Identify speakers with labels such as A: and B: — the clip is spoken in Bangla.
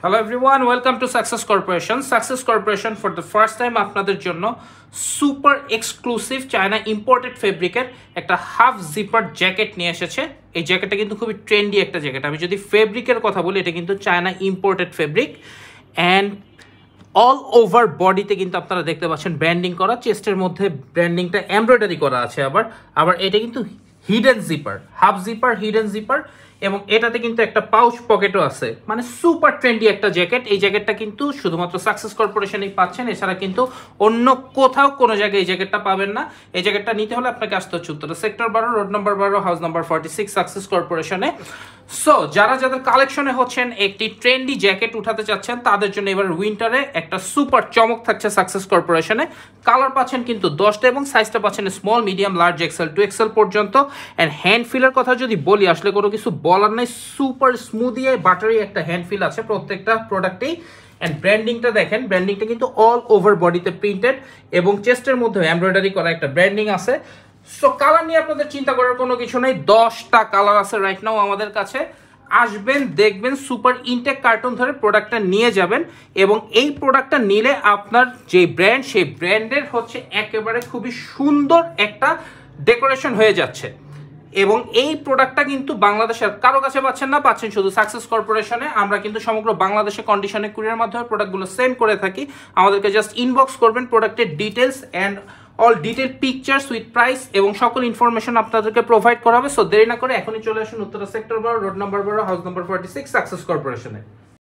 A: Hello everyone, welcome to Success Corporation. Success Corporation for the first time আপনাদের জন্য সুপার এক্সক্লুসিভ চায়না ইম্পোর্টেড ফেব্রিকের একটা হাফ জিপার জ্যাকেট নিয়ে এসেছে। এই জ্যাকেটটা কিন্তু খুবই ট্রেন্ডি একটা জ্যাকেট। আমি যদি ফেব্রিকের কথা বলি, এটা কিন্তু China imported fabric and all over বডিতে কিন্তু আপনারা দেখতে পাচ্ছেন ব্র্যান্ডিং করা, চেস্টের মধ্যে ব্র্যান্ডিংটা এমব্রয়ডারি করা আছে। আবার এটা কিন্তু hidden zipper, half zipper, hidden zipper, এবং এটাতে কিন্তু একটা পাউচ পকেটও আছে। মানে সুপার ট্রেন্ডি একটা জ্যাকেট। এই জ্যাকেটটা কিন্তু শুধুমাত্র সাকসেস কর্পোরেশনেই পাচ্ছেন, এছাড়া কিন্তু অন্য কোথাও কোনো জায়গায় এই জ্যাকেটটা পাবেন না। এই জ্যাকেটটা নিতে হলে আপনাকে আসতে হচ্ছে Uttara sector 12, road number 12, house number 46, success কর্পোরেশনে। সো যাদের কালেকশনে হচ্ছেন একটি ট্রেন্ডি জ্যাকেট উঠাতে চাচ্ছেন, তাদের জন্য এবার উইন্টারে একটা সুপার চমক থাকছে সাকসেস কর্পোরেশনে। কালার পাচ্ছেন কিন্তু 10টা এবং সাইজটা পাচ্ছেন small, medium, large, Excel, 2XL পর্যন্ত। অ্যান্ড হ্যান্ড ফিলের কথা যদি বলি, আসলে কোনো কিছু বলার নাই, সুপার স্মুদি বাটারি একটা হ্যান্ড ফিল আছে প্রত্যেকটা প্রোডাক্টেই। অ্যান্ড ব্র্যান্ডিংটা দেখেন, ব্র্যান্ডিংটা কিন্তু অল ওভার বডিতে প্রিন্টেড এবং চেস্টের মধ্যে এমব্রয়ডারি করা একটা ব্র্যান্ডিং আছে। সো কালার নিয়ে আপনাদের চিন্তা করার কোনো কিছু নেই, 10টা কালার আছে রাইট নাও আমাদের কাছে। আসবেন, দেখবেন, সুপার ইনটেক কার্টুন ধরে প্রোডাক্টটা নিয়ে যাবেন, এবং এই প্রোডাক্টটা নিলে আপনার যে ব্র্যান্ড, সেই ব্র্যান্ডের হচ্ছে একেবারে খুবই সুন্দর একটা ডেকোরেশন হয়ে যাচ্ছে। এবং এই প্রোডাক্টটা কিন্তু বাংলাদেশের কারো কাছে পাচ্ছেন না, পাচ্ছেন শুধু সাকসেস কর্পোরেশনে। আমরা কিন্তু সমগ্র বাংলাদেশে কন্ডিশনে কুরিয়ার মাধ্যমে প্রোডাক্টগুলো সেন্ড করে থাকি। আমাদেরকে জাস্ট ইনবক্স করবেন প্রোডাক্টের details and all detail pictures with price এবং সকল ইনফরমেশন আপনাদেরকে প্রোভাইড করা হবে। সো দেরি না করে এখনই চলে আসুন Uttara sector 12, road number 12, house number 46, success কর্পোরেশনে।